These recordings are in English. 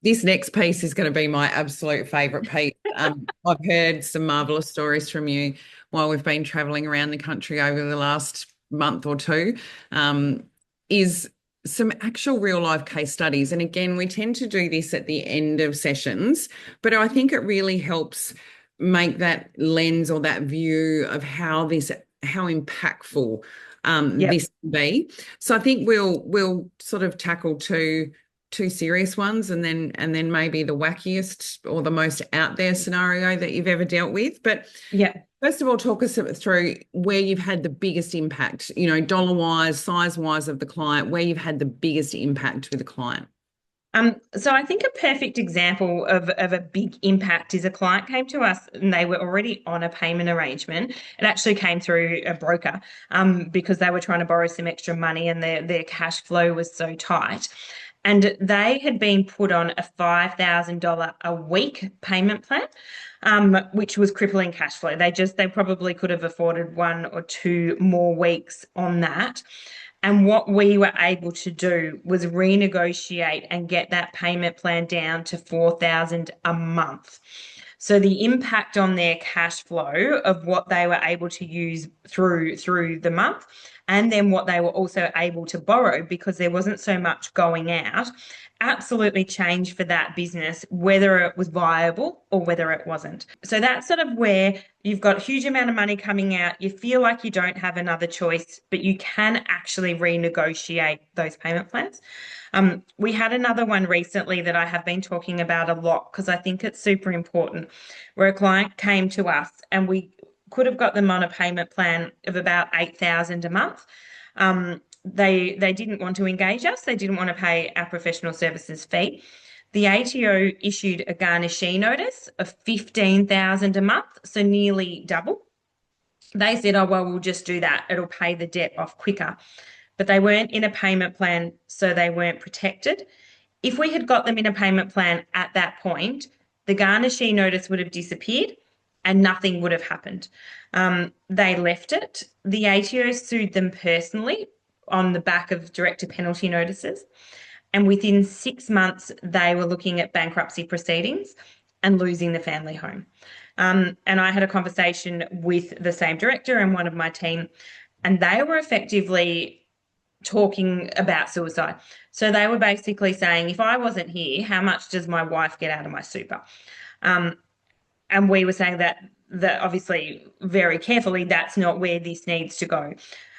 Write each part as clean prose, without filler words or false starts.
This next piece is going to be my absolute favourite piece. I've heard some marvellous stories from you while we've been travelling around the country over the last month or two. Is some actual real life case studies. And again, we tend to do this at the end of sessions, but I think it really helps make that lens or that view of how impactful Yep. this can be. So I think we'll sort of tackle two serious ones and then maybe the wackiest or the most out there scenario that you've ever dealt with. But Yep. first of all, talk us through where you've had the biggest impact, dollar wise, size wise of the client, where you've had the biggest impact with the client. So I think a perfect example of a big impact is a client came to us and they were already on a payment arrangement. It actually came through a broker, because they were trying to borrow some extra money and their cash flow was so tight. And they had been put on a $5,000 a week payment plan, which was crippling cash flow. They probably could have afforded 1 or 2 more weeks on that. And what we were able to do was renegotiate and get that payment plan down to 4,000 a month. So the impact on their cash flow of what they were able to use through the month, and then what they were also able to borrow because there wasn't so much going out, absolutely changed for that business, whether it was viable or whether it wasn't. So that's sort of where you've got a huge amount of money coming out. You feel like you don't have another choice, but you can actually renegotiate those payment plans. We had another one recently that I have been talking about a lot because I think it's super important, where a client came to us and we could have got them on a payment plan of about 8,000 a month. They didn't want to engage us. They didn't want to pay our professional services fee. The ATO issued a garnishee notice of 15,000 a month, so nearly double. They said, "Oh, well, we'll just do that. It'll pay the debt off quicker." But they weren't in a payment plan, so they weren't protected. If we had got them in a payment plan at that point, the garnishee notice would have disappeared and nothing would have happened. They left it. The ATO sued them personally on the back of director penalty notices. And within 6 months, they were looking at bankruptcy proceedings and losing the family home. And I had a conversation with the same director and one of my team, and they were effectively talking about suicide. So they were basically saying, if I wasn't here, how much does my wife get out of my super? Um, and we were saying that obviously very carefully, that's not where this needs to go.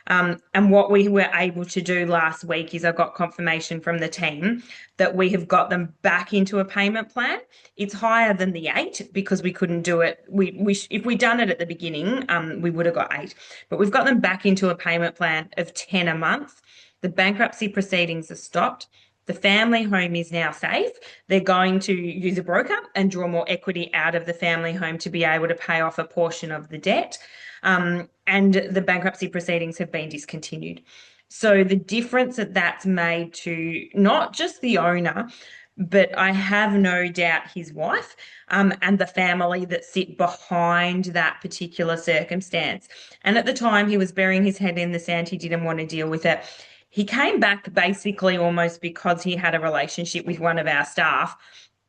And what we were able to do last week is I got confirmation from the team that we have got them back into a payment plan. It's higher than the 8 because we couldn't do it. If we'd done it at the beginning, we would have got 8. But we've got them back into a payment plan of 10 a month. The bankruptcy proceedings are stopped. The family home is now safe. They're going to use a broker and draw more equity out of the family home to be able to pay off a portion of the debt. And the bankruptcy proceedings have been discontinued. So the difference that that's made to not just the owner, but I have no doubt his wife, and the family that sit behind that particular circumstance. And at the time, he was burying his head in the sand. He didn't want to deal with it. He came back basically almost because he had a relationship with one of our staff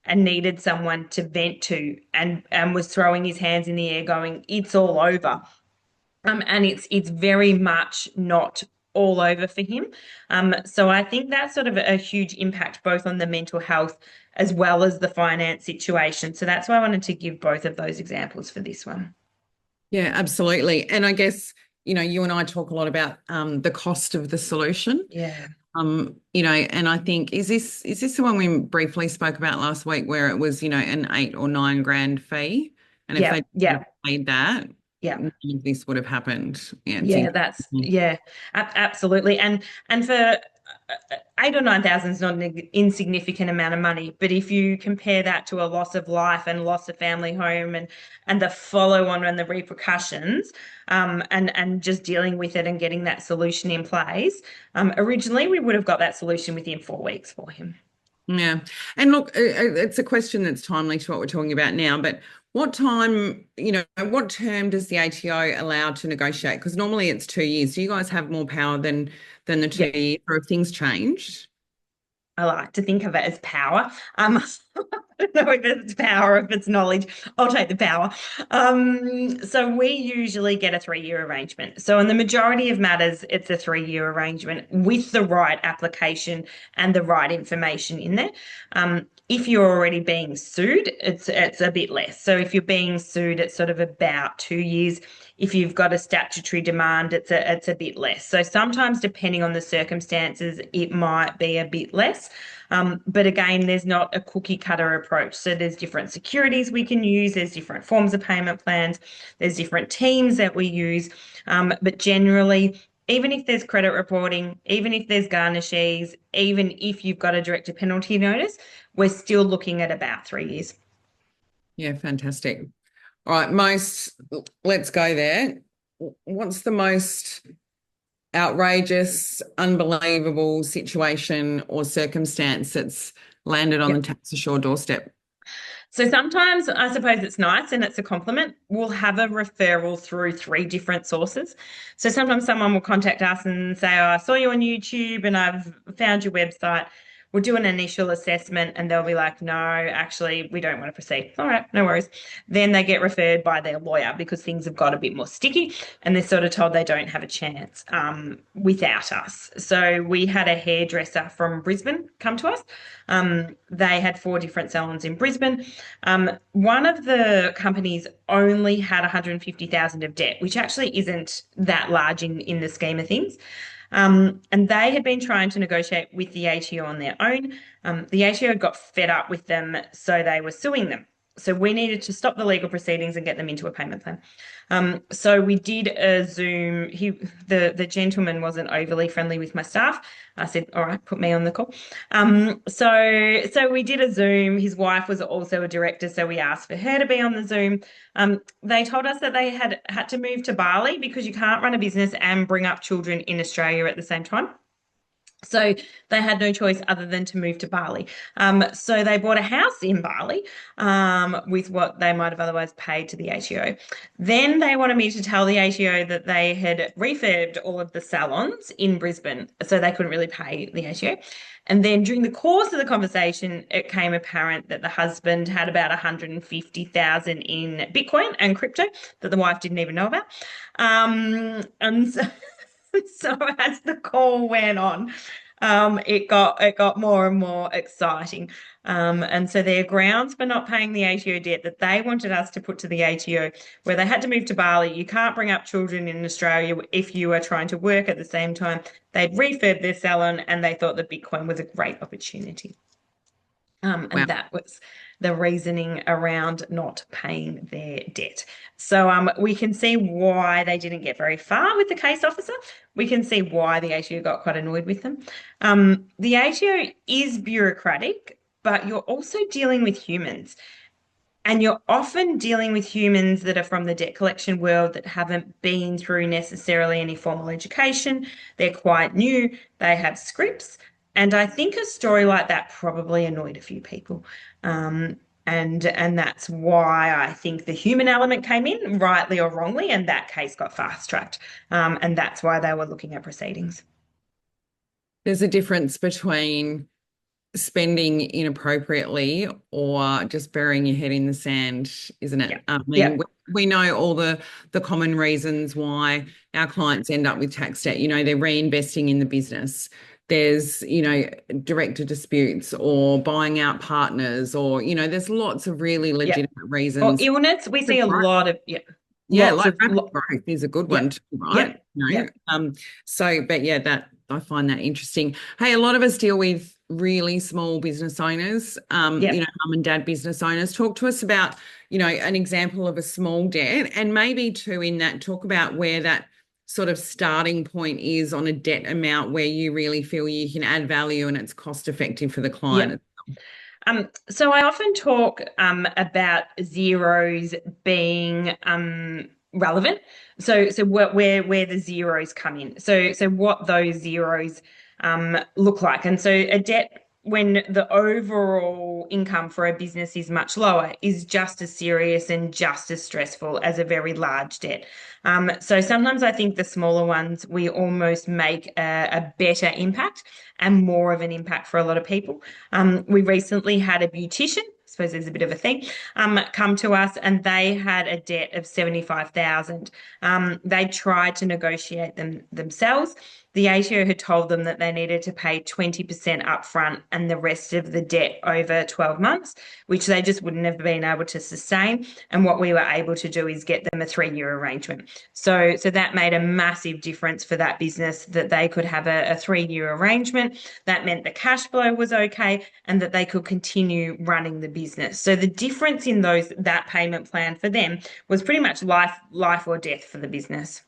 and needed someone to vent to, and was throwing his hands in the air going, "It's all over." And it's very much not all over for him. So I think that's sort of a huge impact both on the mental health as well as the finance situation. So that's why I wanted to give both of those examples for this one. Yeah, absolutely. And I guess, you and I talk a lot about the cost of the solution. Yeah. And I think is this the one we briefly spoke about last week where it was, an 8 or 9 grand fee? And if Yeah. they would Yeah. have paid that, Yeah. none of this would have happened. Yeah, it's Yeah, that's interesting. yeah, absolutely. And for 8 or 9 thousand is not an insignificant amount of money. But if you compare that to a loss of life and loss of family home and the follow on and the repercussions, and just dealing with it and getting that solution in place, originally we would have got that solution within 4 weeks for him. Yeah. And look, it's a question that's timely to what we're talking about now, but what term does the ATO allow to negotiate? Because normally it's 2 years. Do you guys have more power than the Yeah. 2 years, or if things changed? I like to think of it as power. I don't know if it's power, if it's knowledge. I'll take the power. So we usually get a 3-year arrangement. So in the majority of matters, it's a 3-year arrangement with the right application and the right information in there. If you're already being sued, it's a bit less. So if you're being sued, it's sort of about 2 years. If you've got a statutory demand, it's a bit less. So sometimes, depending on the circumstances, it might be a bit less. But again, there's not a cookie cutter approach. So there's different securities we can use, there's different forms of payment plans, there's different teams that we use. But generally, even if there's credit reporting, even if there's garnishees, even if you've got a director penalty notice, we're still looking at about 3 years. Yeah, fantastic. All right, let's go there. What's the most outrageous, unbelievable situation or circumstance that's landed on the tax assure doorstep? So sometimes I suppose it's nice and it's a compliment. We'll have a referral through 3 different sources. So sometimes someone will contact us and say, oh, I saw you on YouTube and I've found your website. We'll do an initial assessment and they'll be like, no, actually, we don't want to proceed. All right, no worries. Then they get referred by their lawyer because things have got a bit more sticky and they're sort of told they don't have a chance without us. So we had a hairdresser from Brisbane come to us. They had 4 different salons in Brisbane. One of the companies only had 150,000 of debt, which actually isn't that large in the scheme of things. And they had been trying to negotiate with the ATO on their own. The ATO got fed up with them, so they were suing them. So we needed to stop the legal proceedings and get them into a payment plan. So we did a Zoom. The gentleman wasn't overly friendly with my staff. I said, all right, put me on the call. So we did a Zoom. His wife was also a director, so we asked for her to be on the Zoom. They told us that they had to move to Bali because you can't run a business and bring up children in Australia at the same time. So they had no choice other than to move to Bali. So they bought a house in Bali with what they might have otherwise paid to the ATO. Then they wanted me to tell the ATO that they had refurbed all of the salons in Brisbane, so they couldn't really pay the ATO. And then during the course of the conversation, it became apparent that the husband had about 150,000 in Bitcoin and crypto that the wife didn't even know about. And so so as the call went on, it got more and more exciting. And so their grounds for not paying the ATO debt that they wanted us to put to the ATO, where they had to move to Bali. You can't bring up children in Australia if you are trying to work at the same time. They'd refurbed their salon and they thought that Bitcoin was a great opportunity. And Wow. that was the reasoning around not paying their debt. So we can see why they didn't get very far with the case officer. We can see why the ATO got quite annoyed with them. The ATO is bureaucratic, but you're also dealing with humans. And you're often dealing with humans that are from the debt collection world that haven't been through necessarily any formal education. They're quite new. They have scripts. And I think a story like that probably annoyed a few people. And that's why I think the human element came in, rightly or wrongly, and that case got fast-tracked. And that's why they were looking at proceedings. There's a difference between spending inappropriately or just burying your head in the sand, isn't it? Yeah. I Yeah. mean, we know all the common reasons why our clients end up with tax debt. You know, they're reinvesting in the business. There's, director disputes or buying out partners or, there's lots of really Yeah. legitimate Or reasons. illness, we see a lot of, Yeah, lots like of, rapid growth is a good one yeah. too, right? Yeah. Yeah. But yeah, that I find that interesting. Hey, a lot of us deal with really small business owners, Yeah. mum and dad business owners. Talk to us about, an example of a small debt and maybe too in that talk about where that sort of starting point is on a debt amount where you really feel you can add value and it's cost effective for the Yeah. client. So I often talk about zeros being relevant. So where the zeros come in. So what those zeros look like. And so a debt when the overall income for a business is much lower, is just as serious and just as stressful as a very large debt. So sometimes I think the smaller ones, we almost make a better impact and more of an impact for a lot of people. We recently had a beautician, I suppose there's a bit of a thing, come to us, and they had a debt of 75,000. They tried to negotiate themselves. The ATO had told them that they needed to pay 20% upfront and the rest of the debt over 12 months, which they just wouldn't have been able to sustain. And what we were able to do is get them a 3-year arrangement. So that made a massive difference for that business, that they could have a 3-year arrangement. That meant the cash flow was okay and that they could continue running the business. So the difference in that payment plan for them was pretty much life or death for the business.